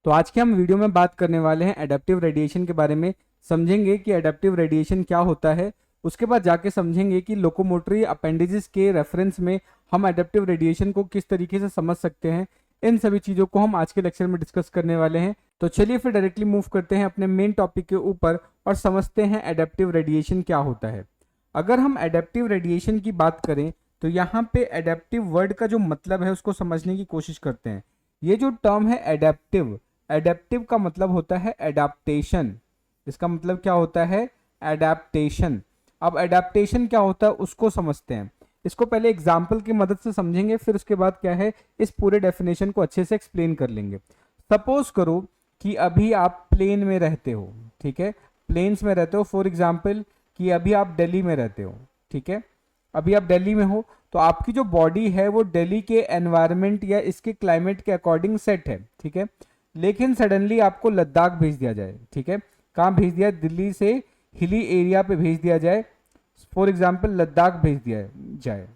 तो आज के हम वीडियो में बात करने वाले हैं एडेप्टिव रेडिएशन के बारे में। समझेंगे कि एडेप्टिव रेडिएशन क्या होता है, उसके बाद जाके समझेंगे कि लोकोमोटरी अपेंडेजेस के रेफरेंस में हम एडेप्टिव रेडिएशन को किस तरीके से समझ सकते हैं। इन सभी चीज़ों को हम आज के लेक्चर में डिस्कस करने वाले हैं। तो चलिए फिर डायरेक्टली मूव करते हैं अपने मेन टॉपिक के ऊपर और समझते हैं एडेप्टिव रेडिएशन क्या होता है। अगर हम एडेप्टिव रेडिएशन की बात करें तो यहाँ पे एडेप्टिव वर्ड का जो मतलब है उसको समझने की कोशिश करते हैं। ये जो टर्म है एडेप्टिव, एडेप्टिव का मतलब होता है एडाप्टेशन। इसका मतलब क्या होता है? एडाप्टेशन। अब एडाप्टेशन क्या होता है उसको समझते हैं। इसको पहले एग्जाम्पल की मदद से समझेंगे, फिर उसके बाद क्या है इस पूरे डेफिनेशन को अच्छे से एक्सप्लेन कर लेंगे। सपोज करो कि अभी आप प्लेन में रहते हो, ठीक है, प्लेन्स में रहते हो। फॉर एग्जाम्पल कि अभी आप दिल्ली में रहते हो, ठीक है, अभी आप दिल्ली में हो, तो आपकी जो बॉडी है वो दिल्ली के एनवायरनमेंट या इसके क्लाइमेट के अकॉर्डिंग सेट है, ठीक है। लेकिन सडनली आपको लद्दाख भेज दिया जाए, ठीक है, कहाँ भेज दिया? दिल्ली से हिली एरिया पे भेज दिया जाए, फॉर एग्जाम्पल लद्दाख भेज दिया जाए,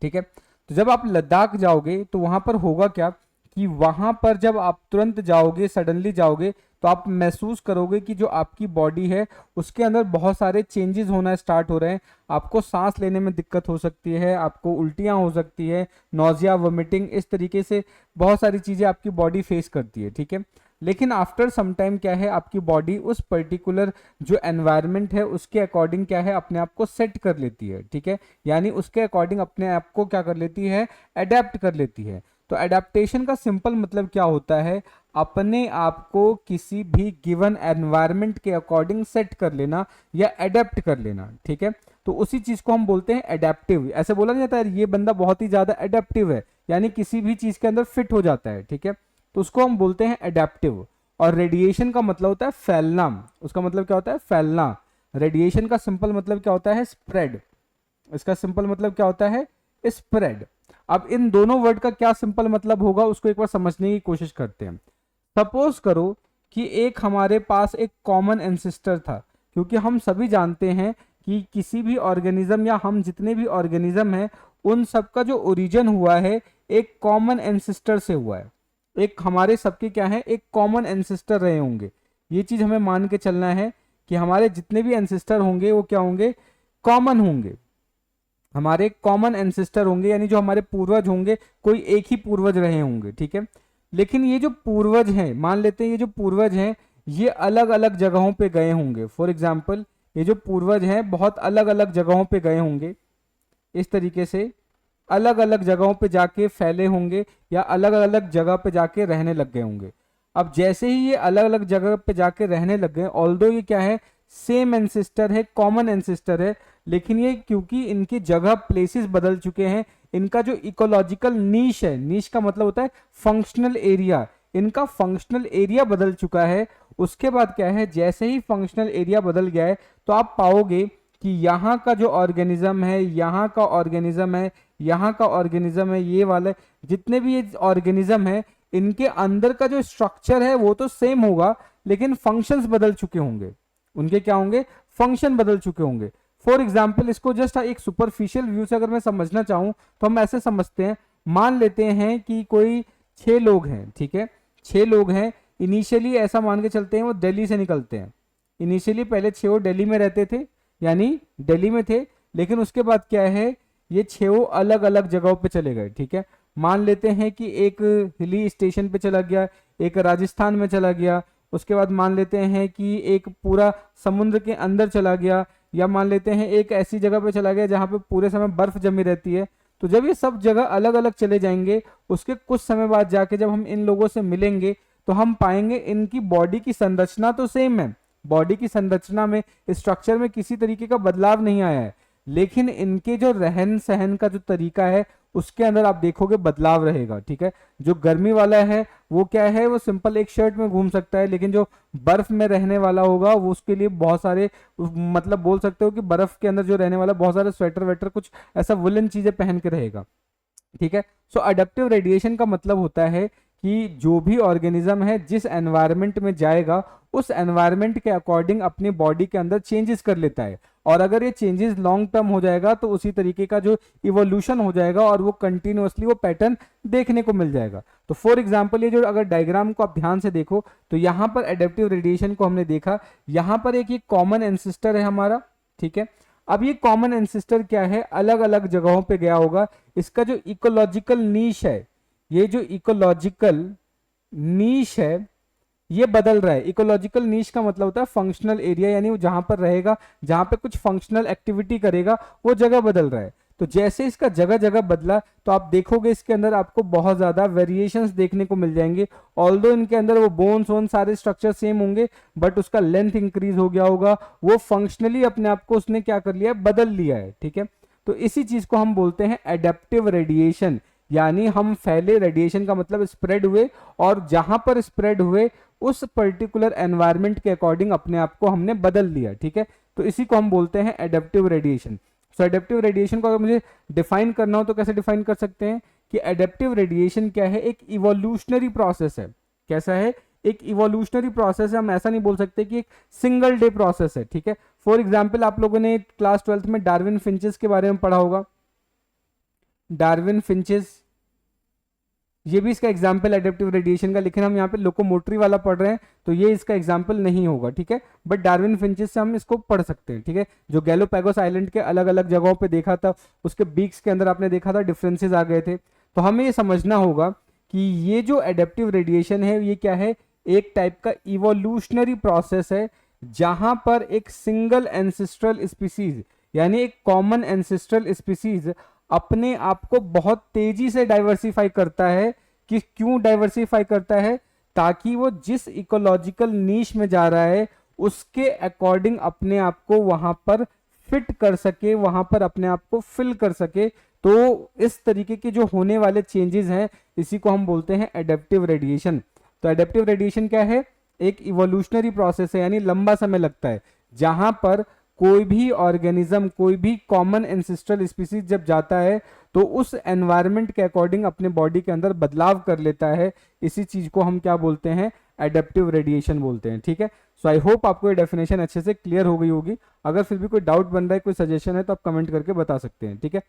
ठीक है। तो जब आप लद्दाख जाओगे तो वहां पर होगा क्या कि वहां पर जब आप तुरंत जाओगे, सडनली जाओगे, तो आप महसूस करोगे कि जो आपकी बॉडी है उसके अंदर बहुत सारे चेंजेस होना स्टार्ट हो रहे हैं। आपको सांस लेने में दिक्कत हो सकती है, आपको उल्टियां हो सकती है, नोजिया, वोमिटिंग, इस तरीके से बहुत सारी चीजें आपकी बॉडी फेस करती है, ठीक है। लेकिन आफ्टर सम टाइम क्या है, आपकी बॉडी उस पर्टिकुलर जो एनवायरनमेंट है उसके अकॉर्डिंग क्या है अपने आप को सेट कर लेती है, ठीक है, यानी उसके अकॉर्डिंग अपने आप को क्या कर लेती है? अडेप्ट कर लेती है। तो एडेप्टेशन का सिंपल मतलब क्या होता है? अपने आप को किसी भी गिवन एनवायरनमेंट के अकॉर्डिंग सेट कर लेना या अडेप्ट कर लेना, ठीक है। तो उसी चीज को हम बोलते हैं एडेप्टिव। ऐसे बोला नहीं जाता है ये बंदा बहुत ही ज्यादा एडेप्टिव है, यानी किसी भी चीज के अंदर फिट हो जाता है, ठीक है, तो उसको हम बोलते हैं एडेप्टिव। और रेडिएशन का मतलब होता है फैलना। उसका मतलब क्या होता है? फैलना। रेडिएशन का सिंपल मतलब क्या होता है? स्प्रेड। इसका सिंपल मतलब क्या होता है? स्प्रेड। अब इन दोनों वर्ड का क्या सिंपल मतलब होगा उसको एक बार समझने की कोशिश करते हैं। सपोज करो कि एक हमारे पास एक कॉमन एंसेस्टर था, क्योंकि हम सभी जानते हैं कि किसी भी ऑर्गेनिज्म या हम जितने भी ऑर्गेनिज्म हैं उन सब का जो ओरिजिन हुआ है एक कॉमन एंसेस्टर से हुआ है। एक हमारे सबके क्या है? एक कॉमन एंसेस्टर रहे होंगे। ये चीज हमें मान के चलना है कि हमारे जितने भी एंसेस्टर होंगे वो क्या होंगे? कॉमन होंगे। हमारे कॉमन एंसेस्टर होंगे, यानी जो हमारे पूर्वज होंगे कोई एक ही पूर्वज रहे होंगे, ठीक है। लेकिन ये जो पूर्वज हैं, मान लेते हैं ये जो पूर्वज हैं ये अलग अलग जगहों पे गए होंगे। फॉर एग्जाम्पल ये जो पूर्वज हैं बहुत अलग अलग जगहों पे गए होंगे, इस तरीके से अलग अलग जगहों पे जाके फैले होंगे या अलग अलग जगह पे जाके रहने लग गए होंगे। अब जैसे ही ये अलग अलग जगह पे जाके रहने लग गए, ऑल्दो ये क्या है? सेम एंसेस्टर है, कॉमन एंसेस्टर है, लेकिन ये क्योंकि इनकी जगह प्लेसेस बदल चुके हैं, इनका जो इकोलॉजिकल नीश है, नीश का मतलब होता है फंक्शनल एरिया, इनका फंक्शनल एरिया बदल चुका है। उसके बाद क्या है, जैसे ही फंक्शनल एरिया बदल गया है तो आप पाओगे कि यहाँ का जो ऑर्गेनिज्म है, यहाँ का ऑर्गेनिज्म है, यहाँ का ऑर्गेनिज्म है, ये वाले जितने भी ये ऑर्गेनिज्म है इनके अंदर का जो स्ट्रक्चर है वो तो सेम होगा, लेकिन फंक्शंस बदल चुके होंगे। उनके क्या होंगे? फंक्शन बदल चुके होंगे। फॉर एग्जाम्पल इसको जस्ट एक सुपरफिशियल व्यू से अगर मैं समझना चाहूं तो हम ऐसे समझते हैं, मान लेते हैं कि कोई 6 लोग हैं, ठीक है, 6 लोग हैं। इनिशियली ऐसा मान के चलते हैं वो दिल्ली से निकलते हैं। इनिशियली पहले 6 वो दिल्ली में रहते थे, यानी दिल्ली में थे, लेकिन उसके बाद क्या है ये 6 अलग अलग जगहों पे चले गए, ठीक है। मान लेते हैं कि एक हिली स्टेशन पे चला गया, एक राजस्थान में चला गया, उसके बाद मान लेते हैं कि एक पूरा समुद्र के अंदर चला गया, या मान लेते हैं एक ऐसी जगह पे चला गया जहां पे पूरे समय बर्फ जमी रहती है। तो जब ये सब जगह अलग अलग चले जाएंगे उसके कुछ समय बाद जाके जब हम इन लोगों से मिलेंगे तो हम पाएंगे इनकी बॉडी की संरचना तो सेम है, बॉडी की संरचना में, स्ट्रक्चर में किसी तरीके का बदलाव नहीं आया है, लेकिन इनके जो रहन सहन का जो तरीका है उसके अंदर आप देखोगे बदलाव रहेगा, ठीक है। जो गर्मी वाला है वो क्या है, वो सिंपल एक शर्ट में घूम सकता है, लेकिन जो बर्फ में रहने वाला होगा वो उसके लिए बहुत सारे, मतलब बोल सकते हो कि बर्फ के अंदर जो रहने वाला बहुत सारे स्वेटर वेटर कुछ ऐसा वुलन चीजें पहन के रहेगा, ठीक है। सो अडेप्टिव रेडिएशन का मतलब होता है कि जो भी ऑर्गेनिज्म है जिस एनवायरनमेंट में जाएगा उस एनवायरनमेंट के अकॉर्डिंग अपनी बॉडी के अंदर चेंजेस कर लेता है, और अगर ये चेंजेस लॉन्ग टर्म हो जाएगा तो उसी तरीके का जो इवोल्यूशन हो जाएगा और वो कंटिन्यूअसली वो पैटर्न देखने को मिल जाएगा। तो फॉर एग्जांपल ये जो अगर डायग्राम को आप ध्यान से देखो तो यहाँ पर एडेप्टिव रेडिएशन को हमने देखा, यहाँ पर एक ये कॉमन एंसेस्टर है हमारा, ठीक है। अब ये कॉमन एंसेस्टर क्या है, अलग अलग जगहों पे गया होगा, इसका जो इकोलॉजिकल नीश है, ये जो इकोलॉजिकल नीश है ये बदल रहा है। इकोलॉजिकल नीश का मतलब होता है फंक्शनल एरिया, यानी वो जहां पर रहेगा, जहां पे कुछ फंक्शनल एक्टिविटी करेगा, वो जगह बदल रहा है। तो जैसे इसका जगह जगह बदला तो आप देखोगे इसके अंदर आपको बहुत ज्यादा वेरिएशंस देखने को मिल जाएंगे। ऑल्दो इनके अंदर वो बोन्स वोन सारे स्ट्रक्चर सेम होंगे, बट उसका लेंथ इंक्रीज हो गया होगा, वो फंक्शनली अपने आप को उसने क्या कर लिया है, बदल लिया है, ठीक है। तो इसी चीज को हम बोलते हैं एडेप्टिव रेडिएशन, यानी हम फैले, रेडिएशन का मतलब स्प्रेड हुए, और जहां पर स्प्रेड हुए उस पर्टिकुलर एनवायरनमेंट के अकॉर्डिंग अपने आप को हमने बदल लिया, ठीक है। तो इसी को हम बोलते हैं एडेप्टिव रेडिएशन। सो एडेप्टिव रेडिएशन को अगर मुझे डिफाइन करना हो तो कैसे डिफाइन कर सकते हैं कि एडेप्टिव रेडिएशन क्या है, एक इवोल्यूशनरी प्रोसेस है। कैसा है, एक इवोल्यूशनरी प्रोसेस है। हम ऐसा नहीं बोल सकते कि एक सिंगल डे प्रोसेस है, ठीक है। फॉर एग्जाम्पल आप लोगों ने क्लास 12th में डार्विन फिंचेस के बारे में पढ़ा होगा। डार्विन फिंचेस ये भी इसका एग्जाम्पल एडेप्टिव रेडिएशन का, लेकिन हम यहाँ पे लोकोमोटरी वाला पढ़ रहे हैं तो ये इसका एग्जाम्पल नहीं होगा, ठीक है। बट डार्विन फिंचेस से हम इसको पढ़ सकते हैं, ठीक है। जो गैलोपैगोस आइलैंड के अलग अलग जगहों पे देखा था, उसके बीक्स के अंदर आपने देखा था डिफरेंसेस आ गए थे। तो हमें ये समझना होगा कि ये जो एडेप्टिव रेडिएशन है ये क्या है, एक टाइप का इवोल्यूशनरी प्रोसेस है, जहां पर एक सिंगल एंसेस्ट्रल स्पीसीज यानी एक कॉमन एंसेस्ट्रल स्पीसीज अपने आप को बहुत तेजी से डाइवर्सिफाई करता है। कि क्यों डाइवर्सिफाई करता है, ताकि वो जिस इकोलॉजिकल नीश में जा रहा है उसके अकॉर्डिंग अपने आप को वहां पर फिट कर सके, वहां पर अपने आप को फिल कर सके। तो इस तरीके के जो होने वाले चेंजेस हैं इसी को हम बोलते हैं एडेप्टिव रेडिएशन। तो एडेप्टिव रेडिएशन क्या है, एक इवोल्यूशनरी प्रोसेस है, यानी लंबा समय लगता है, जहां पर कोई भी ऑर्गेनिज्म, कोई भी कॉमन एंसेस्ट्रल स्पीसीज जब जाता है तो उस एनवायरनमेंट के अकॉर्डिंग अपने बॉडी के अंदर बदलाव कर लेता है। इसी चीज को हम क्या बोलते हैं, एडेप्टिव रेडिएशन बोलते हैं, ठीक है। सो आई होप आपको ये डेफिनेशन अच्छे से क्लियर हो गई होगी। अगर फिर भी कोई डाउट बन रहा है, कोई सजेशन है तो आप कमेंट करके बता सकते हैं, ठीक है।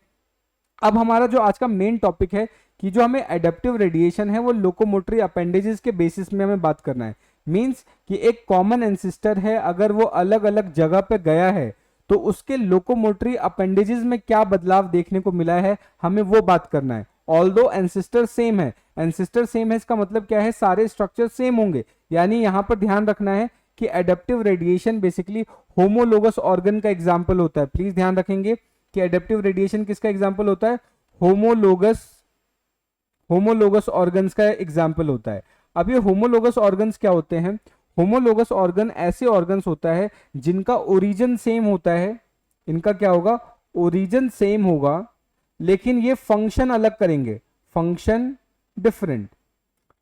अब हमारा जो आज का मेन टॉपिक है कि जो हमें एडेप्टिव रेडिएशन है वो लोकोमोटरी अपेंडेजेस के बेसिस में हमें बात करना है। मींस कि एक कॉमन एंसेस्टर है, अगर वो अलग अलग जगह पे गया है तो उसके लोकोमोटरी अपेंडेजेस में क्या बदलाव देखने को मिला है, हमें वो बात करना है। ऑल्दो एंसेस्टर सेम है, एंसेस्टर सेम है इसका मतलब क्या है, सारे स्ट्रक्चर सेम होंगे। यानी यहां पर ध्यान रखना है कि adaptive radiation basically homologous organ का एग्जाम्पल होता है। प्लीज ध्यान रखेंगे कि एडेप्टिव रेडिएशन किसका एग्जाम्पल होता है, होमोलोगस ऑर्गन्स का एग्जाम्पल होता है। अब ये होमोलोगस ऑर्गन्स क्या होते हैं, होमोलोगस ऑर्गन ऐसे ऑर्गन्स होता है जिनका ओरिजिन सेम होता है। इनका क्या होगा, ओरिजिन सेम होगा, लेकिन ये फंक्शन अलग करेंगे, फंक्शन डिफरेंट।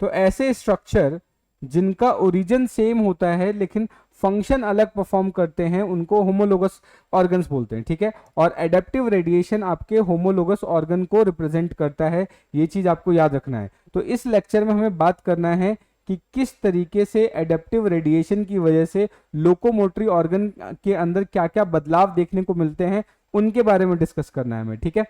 तो ऐसे स्ट्रक्चर जिनका ओरिजिन सेम होता है लेकिन फंक्शन अलग परफॉर्म करते हैं उनको होमोलोगस ऑर्गन्स बोलते हैं, ठीक है। और एडेप्टिव रेडिएशन आपके होमोलोगस ऑर्गन को रिप्रेजेंट करता है, ये चीज आपको याद रखना है। तो इस लेक्चर में हमें बात करना है कि किस तरीके से एडेप्टिव रेडिएशन की वजह से लोकोमोटरी ऑर्गन के अंदर क्या क्या बदलाव देखने को मिलते हैं, उनके बारे में डिस्कस करना है हमें, ठीक है।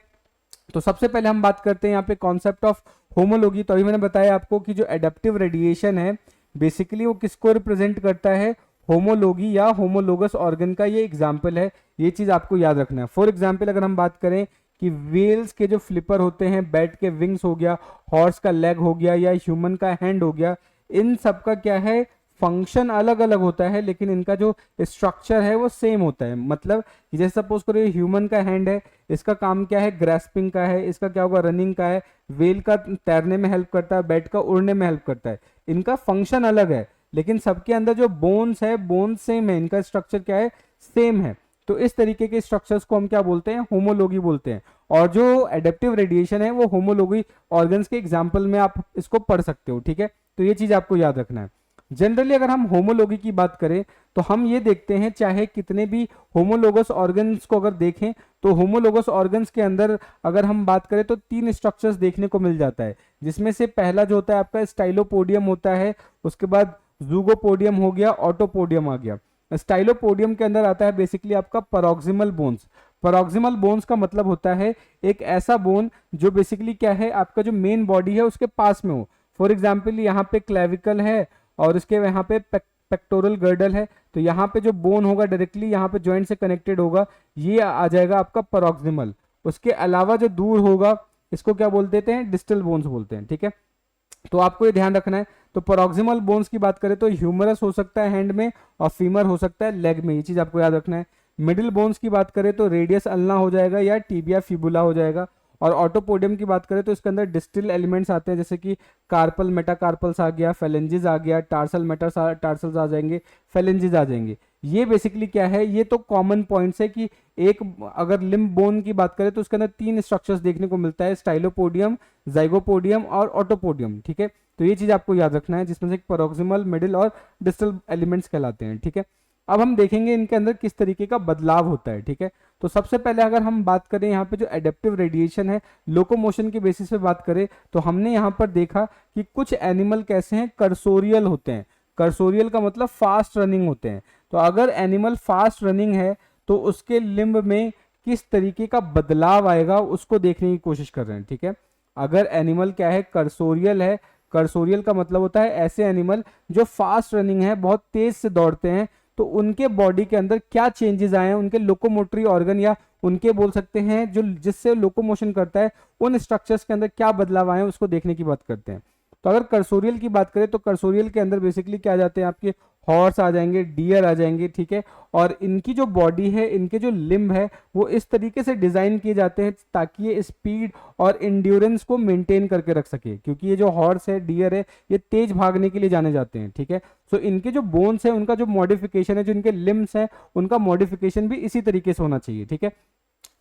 तो सबसे पहले हम बात करते हैं यहाँ पे कॉन्सेप्ट ऑफ होमोलोगी। तो अभी मैंने बताया आपको कि जो एडेप्टिव रेडिएशन है बेसिकली वो किसको रिप्रेजेंट करता है, होमोलोगी या होमोलोगस ऑर्गन का ये एग्जाम्पल है। ये चीज आपको याद रखना है। फॉर एग्जाम्पल अगर हम बात करें कि वेल्स के जो फ्लिपर होते हैं, बैट के विंग्स हो गया, हॉर्स का लेग हो गया या ह्यूमन का हैंड हो गया, इन सब का क्या है, फंक्शन अलग अलग होता है लेकिन इनका जो स्ट्रक्चर है वो सेम होता है। मतलब जैसे सपोज करो ह्यूमन का हैंड है, इसका काम क्या है, ग्रैस्पिंग का है, इसका क्या होगा, रनिंग का है। वेल का तैरने में हेल्प करता है, बैट का उड़ने में हेल्प करता है। इनका फंक्शन अलग है लेकिन सबके अंदर जो बोन्स है, बोन्स सेम है, इनका स्ट्रक्चर क्या है, सेम है। तो इस तरीके के स्ट्रक्चर्स को हम क्या बोलते हैं, होमोलोगी बोलते हैं। और जो एडेप्टिव रेडिएशन है वो होमोलोगी ऑर्गन्स के एग्जाम्पल में आप इसको पढ़ सकते हो, ठीक है। तो ये चीज आपको याद रखना है। जनरली अगर हम होमोलोगी की बात करें तो हम ये देखते हैं चाहे कितने भी होमोलोगस ऑर्गन्स को अगर देखें तो होमोलोगस ऑर्गन्स के अंदर अगर हम बात करें तो 3 स्ट्रक्चर्स देखने को मिल जाता है, जिसमें से पहला जो होता है आपका स्टाइलोपोडियम होता है, उसके बाद जूगोपोडियम हो गया, ऑटोपोडियम आ गया। स्टाइलोपोडियम के अंदर आता है बेसिकली आपका पैरोक्सिमल बोन्स। पैरोक्सिमल बोन्स का मतलब होता है एक ऐसा बोन जो बेसिकली क्या है, आपका जो मेन बॉडी है उसके पास में हो। फॉर एग्जाम्पल यहाँ पे क्लेविकल है और इसके यहाँ पे पेक्टोरल गर्डल है, तो यहाँ पे जो बोन होगा डायरेक्टली यहाँ पे जॉइंट से कनेक्टेड होगा, ये आ जाएगा आपका पैरोक्सिमल। उसके अलावा जो दूर होगा इसको क्या बोल देते हैं, डिस्टल बोन्स बोलते हैं, ठीक है। तो आपको ये ध्यान रखना है। तो पैरोक्सिमल बोन्स की बात करें तो ह्यूमरस हो सकता है हैंड में और फीमर हो सकता है लेग में, ये चीज आपको याद रखना है। मिडिल बोन्स की बात करें तो रेडियस अल्ना हो जाएगा या टीबिया फिबुला हो जाएगा। और ऑटोपोडियम की बात करें तो इसके अंदर डिस्टल एलिमेंट्स आते हैं, जैसे कि कार्पल मेटाकार्पल्स आ गया, फेलेंजिस आ गया, टार्सल मेटाटार्सल्स आ जाएंगे, फेलेंजिस आ जाएंगे। ये बेसिकली क्या है, ये तो कॉमन पॉइंट्स है कि एक अगर लिम्ब बोन की बात करें तो उसके अंदर 3 स्ट्रक्चर्स देखने को मिलता है, स्टाइलोपोडियम, जाइगोपोडियम और ऑटोपोडियम, ठीक है। तो ये चीज आपको याद रखना है, जिसमें से पैरोक्सिमल, मिडिल और डिस्टल एलिमेंट्स कहलाते हैं, ठीक है। अब हम देखेंगे इनके अंदर किस तरीके का बदलाव होता है, ठीक है। तो सबसे पहले अगर हम बात करें यहाँ पे जो एडेप्टिव रेडिएशन है, लोकोमोशन के बेसिस पे बात करें तो हमने यहाँ पर देखा कि कुछ एनिमल कैसे हैं, कर्सोरियल होते हैं। कर्सोरियल का मतलब फास्ट रनिंग होते हैं। तो अगर एनिमल फास्ट रनिंग है तो उसके लिम्ब में किस तरीके का बदलाव आएगा उसको देखने की कोशिश कर रहे हैं, ठीक है। अगर एनिमल क्या है, कर्सोरियल है, कर्सोरियल का मतलब होता है ऐसे एनिमल जो फास्ट रनिंग है, बहुत तेज से दौड़ते हैं, तो उनके बॉडी के अंदर क्या चेंजेस आए हैं, उनके लोकोमोटरी ऑर्गन या उनके बोल सकते हैं जो जिससे लोकोमोशन करता है उन स्ट्रक्चर्स के अंदर क्या बदलाव आए हैं उसको देखने की बात करते हैं। तो अगर कर्सोरियल की बात करें तो कर्सोरियल के अंदर बेसिकली क्या आ जाते हैं, आपके हॉर्स आ जाएंगे, डियर आ जाएंगे, ठीक है। और इनकी जो बॉडी है, इनके जो लिम्ब है वो इस तरीके से डिजाइन किए जाते हैं ताकि ये स्पीड और इंड्योरेंस को मेंटेन करके रख सके, क्योंकि ये जो हॉर्स है, डियर है, ये तेज भागने के लिए जाने जाते हैं, ठीक है। सो इनके जो बोन्स है, उनका जो मॉडिफिकेशन है, जो इनके लिम्ब्स है, उनका मॉडिफिकेशन भी इसी तरीके से होना चाहिए, ठीक है।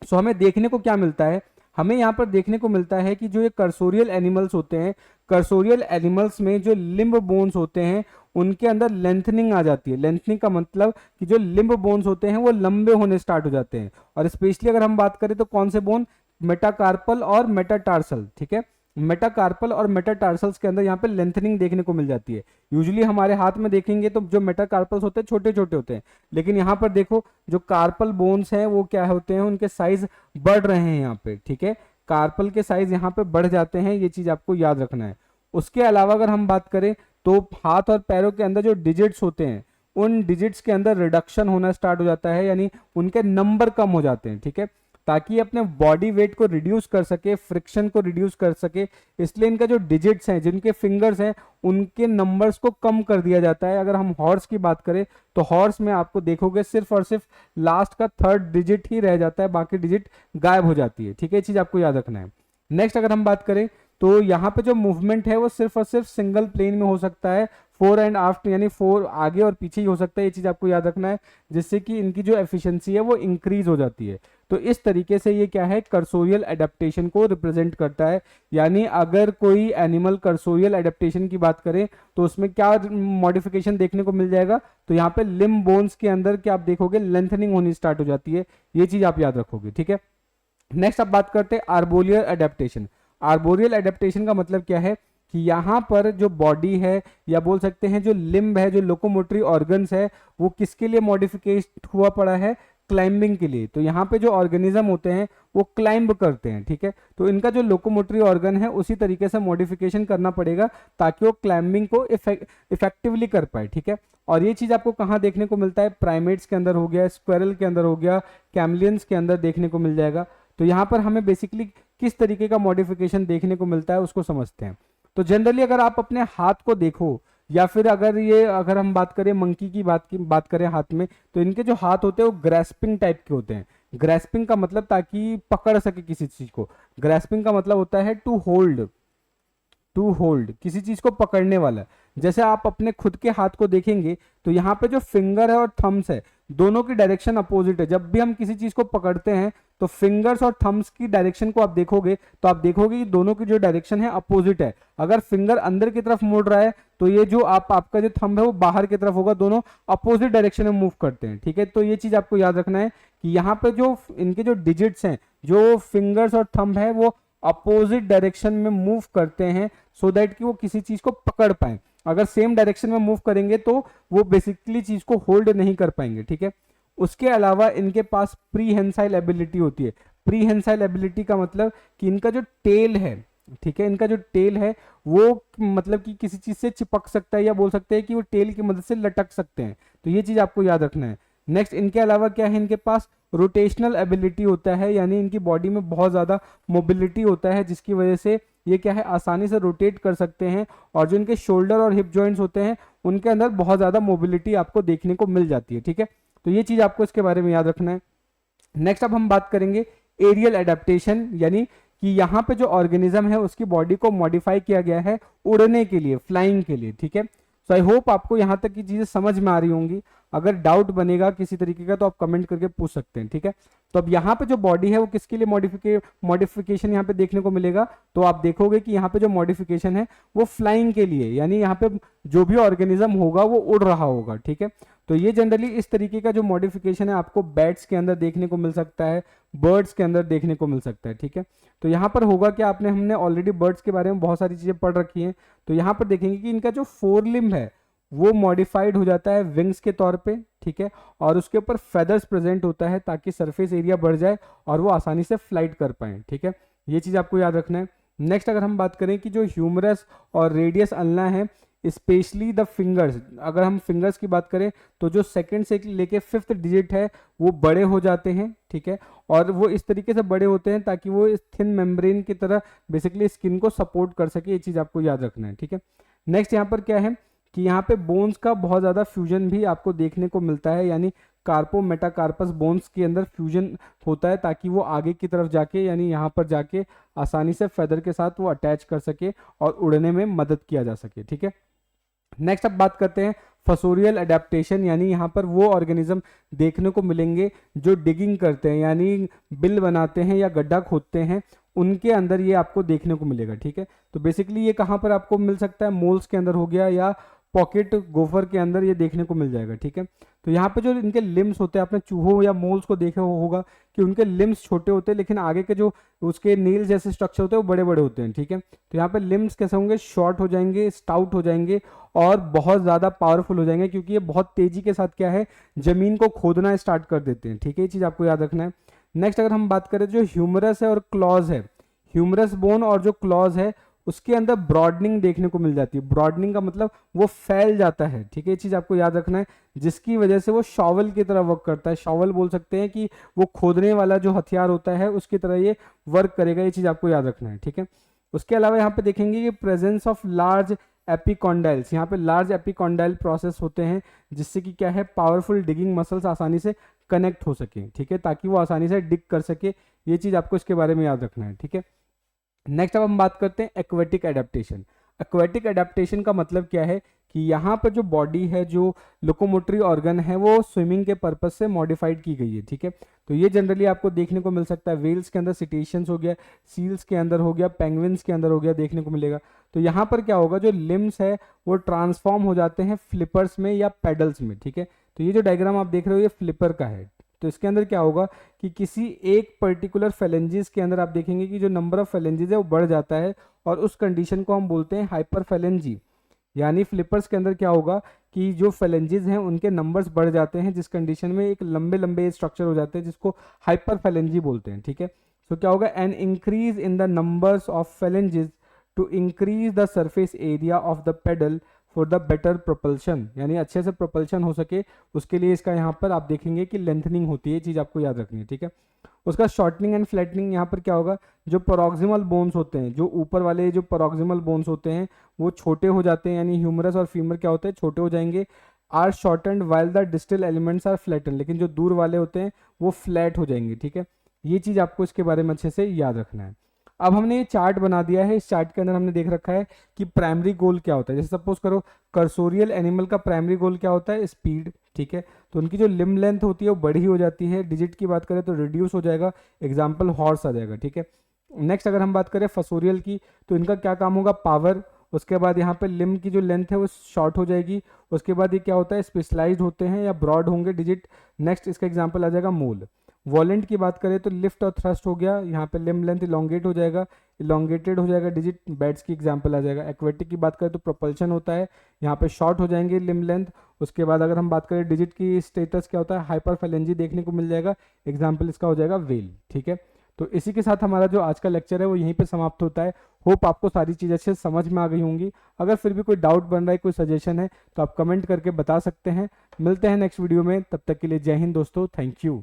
सो हमें देखने को क्या मिलता है, हमें यहाँ पर देखने को मिलता है कि जो ये कर्सोरियल एनिमल्स होते हैं, कर्सोरियल एनिमल्स में जो लिम्ब बोन्स होते हैं उनके अंदर लेंथनिंग आ जाती है। लेंथनिंग का मतलब कि जो लिम्ब बोन्स होते हैं वो लंबे होने स्टार्ट हो जाते हैं। और स्पेशली अगर हम बात करें तो कौन से बोन, मेटाकार्पल और मेटाटार्सल, ठीक है। मेटाकार्पल और मेटाटार्सल्स के अंदर यहाँ पे लेंथनिंग देखने को मिल जाती है। यूजुअली हमारे हाथ में देखेंगे तो जो मेटाकार्पल्स होते हैं छोटे छोटे होते हैं, लेकिन यहाँ पर देखो जो कार्पल बोन्स हैं वो क्या होते हैं, उनके साइज बढ़ रहे हैं यहाँ पे, ठीक है। कार्पल के साइज यहाँ पे बढ़ जाते हैं, ये चीज आपको याद रखना है। उसके अलावा अगर हम बात करें तो हाथ और पैरों के अंदर जो डिजिट्स होते हैं उन डिजिट्स के अंदर रिडक्शन होना स्टार्ट हो जाता है, यानी उनके नंबर कम हो जाते हैं, ठीक है, ताकि अपने बॉडी वेट को रिड्यूस कर सके, फ्रिक्शन को रिड्यूस कर सके। इसलिए इनका जो डिजिट्स हैं, जिनके फिंगर्स हैं, उनके नंबर्स को कम कर दिया जाता है। अगर हम हॉर्स की बात करें तो हॉर्स में आपको देखोगे सिर्फ और सिर्फ लास्ट का 3rd डिजिट ही रह जाता है, बाकी डिजिट गायब हो जाती है, ठीक है। ये चीज आपको याद रखना है। नेक्स्ट अगर हम बात करें तो यहाँ पे जो मूवमेंट है वो सिर्फ और सिर्फ सिंगल प्लेन में हो सकता है, फोर एंड आफ्टर, यानी 4 आगे और पीछे ही हो सकता है। ये चीज आपको याद रखना है, जिससे कि इनकी जो एफिशिएंसी है वो इंक्रीज हो जाती है। तो इस तरीके से ये क्या है, कर्सोरियल एडेप्टेशन को रिप्रेजेंट करता है। यानी अगर कोई एनिमल कर्सोरियल एडेप्टेशन की बात करें तो उसमें क्या मॉडिफिकेशन देखने को मिल जाएगा, तो यहाँ पे लिम्ब बोन्स के अंदर क्या आप देखोगे, लेंथनिंग होनी स्टार्ट हो जाती है। ये चीज आप याद रखोगे, ठीक है। नेक्स्ट आप बात करते हैं आर्बोरियल एडेप्टेशन। आर्बोरियल एडेप्टेशन का मतलब क्या है कि यहाँ पर जो बॉडी है या बोल सकते हैं जो लिम्ब है, जो लोकोमोटरी ऑर्गन्स है, वो किसके लिए मॉडिफिकेशन हुआ पड़ा है, क्लाइंबिंग के लिए। तो यहाँ पे जो ऑर्गेनिज्म होते हैं वो क्लाइंब करते हैं, ठीक है। तो इनका जो लोकोमोटरी ऑर्गन है उसी तरीके से मॉडिफिकेशन करना पड़ेगा ताकि वो क्लाइंबिंग को इफेक्टिवली कर पाए, ठीक है। और ये चीज आपको कहाँ देखने को मिलता है, प्राइमेट्स के अंदर हो गया, स्क्वेरल के अंदर हो गया, कैमलियंस के अंदर देखने को मिल जाएगा। तो यहाँ पर हमें बेसिकली किस तरीके का मॉडिफिकेशन देखने को मिलता है उसको समझते हैं। तो जनरली अगर आप अपने हाथ को देखो या फिर अगर हम बात करें मंकी की बात करें हाथ में, तो इनके जो हाथ होते हैं वो ग्रेस्पिंग टाइप के होते हैं। ग्रेस्पिंग का मतलब ताकि पकड़ सके किसी चीज को। ग्रेस्पिंग का मतलब होता है टू होल्ड, किसी चीज को पकड़ने वाला। जैसे आप अपने खुद के हाथ को देखेंगे तो यहाँ पे जो फिंगर है और थम्स है दोनों की डायरेक्शन अपोजिट है। जब भी हम किसी चीज को पकड़ते हैं तो फिंगर्स और थम्स की डायरेक्शन को आप देखोगे तो आप देखोगे कि दोनों की जो डायरेक्शन है अपोजिट है। अगर फिंगर अंदर की तरफ मुड़ रहा है तो ये जो आपका जो थंब है वो बाहर की तरफ होगा, दोनों अपोजिट डायरेक्शन में मूव करते हैं, ठीक है। तो ये चीज आपको याद रखना है कि यहाँ पे जो इनके जो डिजिट्स हैं, जो फिंगर्स और थंब है, वो अपोजिट डायरेक्शन में मूव करते हैं सो दैट कि वो किसी चीज को पकड़ पाए। अगर सेम डायरेक्शन में मूव करेंगे तो वो बेसिकली चीज को होल्ड नहीं कर पाएंगे, ठीक है। उसके अलावा इनके पास प्रीहेंसाइल एबिलिटी होती है। प्रीहेंसाइल एबिलिटी का मतलब कि इनका जो टेल है, ठीक है, इनका जो टेल है वो मतलब कि किसी चीज से चिपक सकता है, या बोल सकते हैं कि वो टेल की मदद से लटक सकते हैं, तो ये चीज आपको याद रखना है। नेक्स्ट इनके अलावा क्या है, इनके पास रोटेशनल एबिलिटी होता है, यानी इनकी बॉडी में बहुत ज़्यादा मोबिलिटी होता है, जिसकी वजह से ये क्या है, आसानी से रोटेट कर सकते हैं। और जो इनके शोल्डर और हिप जॉइंट्स होते हैं उनके अंदर बहुत ज़्यादा मोबिलिटी आपको देखने को मिल जाती है, ठीक है। तो ये चीज़ आपको इसके बारे में याद रखना है। नेक्स्ट अब हम बात करेंगे एरियल एडेप्टेशन, यानी कि यहाँ पे जो ऑर्गेनिज्म है उसकी बॉडी को मॉडिफाई किया गया है उड़ने के लिए, फ्लाइंग के लिए, ठीक है। सो आई होप आपको यहाँ तक की चीजें समझ में आ रही होंगी। अगर डाउट बनेगा किसी तरीके का तो आप कमेंट करके पूछ सकते हैं, ठीक है। तो अब यहाँ पे जो बॉडी है वो किसके लिए मॉडिफिकेशन यहाँ पे देखने को मिलेगा, तो आप देखोगे कि यहाँ पे जो मॉडिफिकेशन है वो फ्लाइंग के लिए, यानी यहाँ पे जो भी ऑर्गेनिज्म होगा वो उड़ रहा होगा, ठीक है। तो ये जनरली इस तरीके का जो मॉडिफिकेशन है आपको बैट्स के अंदर देखने को मिल सकता है, बर्ड्स के अंदर देखने को मिल सकता है, ठीक है। तो यहाँ पर होगा कि हमने ऑलरेडी बर्ड्स के बारे में बहुत सारी चीजें पढ़ रखी हैं। तो यहाँ पर देखेंगे कि इनका जो फोर लिम्ब है वो मॉडिफाइड हो जाता है विंग्स के तौर पे, ठीक है, और उसके ऊपर फेदर्स प्रेजेंट होता है ताकि सरफेस एरिया बढ़ जाए और वो आसानी से फ्लाइट कर पाए, ठीक है। ये चीज आपको याद रखना है। नेक्स्ट अगर हम बात करें कि जो ह्यूमरस और रेडियस अल्ना है, स्पेशली द फिंगर्स, अगर हम फिंगर्स की बात करें तो जो सेकंड से लेके फिफ्थ डिजिट है वो बड़े हो जाते हैं, ठीक है, और वो इस तरीके से बड़े होते हैं ताकि वो इस थिन मेम्ब्रेन की तरह बेसिकली स्किन को सपोर्ट कर सके। ये चीज आपको याद रखना है, ठीक है। नेक्स्ट यहाँ पर क्या है कि यहाँ पे बोन्स का बहुत ज़्यादा फ्यूजन भी आपको देखने को मिलता है, यानी कार्पो मेटाकार्पस बोन्स के अंदर फ्यूजन होता है ताकि वो आगे की तरफ जाके, यानी यहाँ पर जाके आसानी से फेदर के साथ वो अटैच कर सके और उड़ने में मदद किया जा सके, ठीक है। नेक्स्ट अब बात करते हैं फसोरियल अडेप्टेशन, यानी यहाँ पर वो ऑर्गेनिज्म देखने को मिलेंगे जो डिगिंग करते हैं, यानी बिल बनाते हैं या गड्ढा खोदते हैं, उनके अंदर ये आपको देखने को मिलेगा, ठीक है। तो बेसिकली ये कहाँ पर आपको मिल सकता है, मोल्स के अंदर हो गया या पॉकेट गोफर के अंदर ये देखने को मिल जाएगा, ठीक है। तो यहाँ पे जो इनके लिम्स होते हैं, आपने चूहों या मोल्स को देखा होगा कि उनके लिम्स छोटे होते हैं लेकिन आगे के जो उसके नील जैसे स्ट्रक्चर होते हैं वो बड़े बड़े होते हैं, ठीक है। तो यहाँ पे लिम्स कैसे होंगे, शॉर्ट हो जाएंगे, स्टाउट हो जाएंगे और बहुत ज़्यादा पावरफुल हो जाएंगे, क्योंकि ये बहुत तेजी के साथ क्या है, जमीन को खोदना स्टार्ट कर देते हैं, ठीक है। ये चीज़ आपको याद रखना है। नेक्स्ट अगर हम बात करें जो ह्यूमरस है और क्लॉज है, ह्यूमरस बोन और जो क्लॉज है उसके अंदर ब्रॉडनिंग देखने को मिल जाती है। ब्रॉडनिंग का मतलब वो फैल जाता है, ठीक है। ये चीज आपको याद रखना है, जिसकी वजह से वो शॉवल की तरह वर्क करता है। शॉवल बोल सकते हैं कि वो खोदने वाला जो हथियार होता है उसकी तरह ये वर्क करेगा। ये चीज आपको याद रखना है, ठीक है। उसके अलावा यहाँ पे देखेंगे कि प्रेजेंस ऑफ लार्ज एपिकॉन्डाइल्स, यहाँ पे लार्ज एपिकॉन्डाइल प्रोसेस होते हैं जिससे कि क्या है, पावरफुल डिगिंग मसल्स आसानी से कनेक्ट हो सके, ठीक है, ताकि वो आसानी से डिग कर सके। ये चीज आपको इसके बारे में याद रखना है, ठीक है। नेक्स्ट अब हम बात करते हैं एक्वेटिक एडेप्टेशन। एक्वेटिक एडेप्टेशन का मतलब क्या है कि यहाँ पर जो बॉडी है, जो लोकोमोटरी ऑर्गन है, वो स्विमिंग के पर्पज से मॉडिफाइड की गई है, ठीक है। तो ये जनरली आपको देखने को मिल सकता है वेल्स के अंदर, सिटेशियंस हो गया, सील्स के अंदर हो गया, पेंगुइन्स के अंदर हो गया, देखने को मिलेगा। तो यहाँ पर क्या होगा, जो लिम्स है वो ट्रांसफॉर्म हो जाते हैं फ्लिपर्स में या पेडल्स में, ठीक है। तो ये जो डायग्राम आप देख रहे हो ये फ्लिपर का है। तो इसके अंदर क्या होगा कि किसी एक पर्टिकुलर फेलेंजिस के अंदर आप देखेंगे कि जो नंबर ऑफ फेलेंजिस है वो बढ़ जाता है और उस कंडीशन को हम बोलते हैं हाइपरफेलेंजी। यानी फ्लिपर्स के अंदर क्या होगा कि जो फेलेंजिस हैं उनके नंबर्स बढ़ जाते हैं, जिस कंडीशन में एक लंबे लंबे स्ट्रक्चर हो जाते हैं जिसको हाइपरफेलेंजी बोलते हैं, ठीक है। सो क्या होगा, an increase in the numbers of phalanges to increase the surface area of the paddle for the better propulsion, यानी अच्छे से प्रोपल्शन हो सके उसके लिए इसका यहाँ पर आप देखेंगे कि लेंथनिंग होती है। ये चीज़ आपको याद रखनी है, ठीक है। उसका शॉर्टनिंग एंड फ्लैटनिंग, यहाँ पर क्या होगा, जो प्रोक्सिमल बोन्स होते हैं, जो ऊपर वाले जो प्रोक्सिमल बोन्स होते हैं वो छोटे हो जाते हैं, यानी ह्यूमरस और फीमर क्या होते हैं, छोटे हो जाएंगे। Are shortened while the distal elements are flatten, लेकिन जो दूर वाले होते हैं वो फ्लैट हो जाएंगे, ठीक है। ये चीज़ आपको इसके बारे में अच्छे से याद रखना है। अब हमने ये चार्ट बना दिया है, इस चार्ट के अंदर हमने देख रखा है कि प्राइमरी गोल क्या होता है। जैसे सपोज करो कर्सोरियल एनिमल का प्राइमरी गोल क्या होता है, स्पीड, ठीक है। तो उनकी जो लिम्ब लेंथ होती है वो बड़ी हो जाती है। डिजिट की बात करें तो रिड्यूस हो जाएगा, एग्जाम्पल हॉर्स आ जाएगा, ठीक है। नेक्स्ट अगर हम बात करें फसोरियल की, तो इनका क्या काम होगा, पावर। उसके बाद यहाँ पे लिम्ब की जो लेंथ है वो शॉर्ट हो जाएगी। उसके बाद ये क्या होता है, स्पेशलाइज्ड होते हैं या ब्रॉड होंगे डिजिट। नेक्स्ट इसका एग्जाम्पल आ जाएगा मूल। वॉलेंट की बात करें तो लिफ्ट और थ्रस्ट हो गया, यहाँ पे लिम्ब लेंथ इलोंगेट हो जाएगा, इलोंगेटेड हो जाएगा डिजिट, बैट्स की एग्जांपल आ जाएगा। एक्वेटिक की बात करें तो प्रोपल्शन होता है, यहाँ पे शॉर्ट हो जाएंगे लिम्ब लेंथ। उसके बाद अगर हम बात करें डिजिट की स्टेटस क्या होता है, हाइपरफेलेंजी देखने को मिल जाएगा, एग्जाम्पल इसका हो जाएगा वेल। ठीक है, तो इसी के साथ हमारा जो आज का लेक्चर है वो यहीं पे समाप्त होता है। होप आपको सारी चीज़ अच्छे से समझ में आ गई होंगी। अगर फिर भी कोई डाउट बन रहा है, कोई सजेशन है, तो आप कमेंट करके बता सकते हैं। मिलते हैं नेक्स्ट वीडियो में, तब तक के लिए जय हिंद दोस्तों, थैंक यू।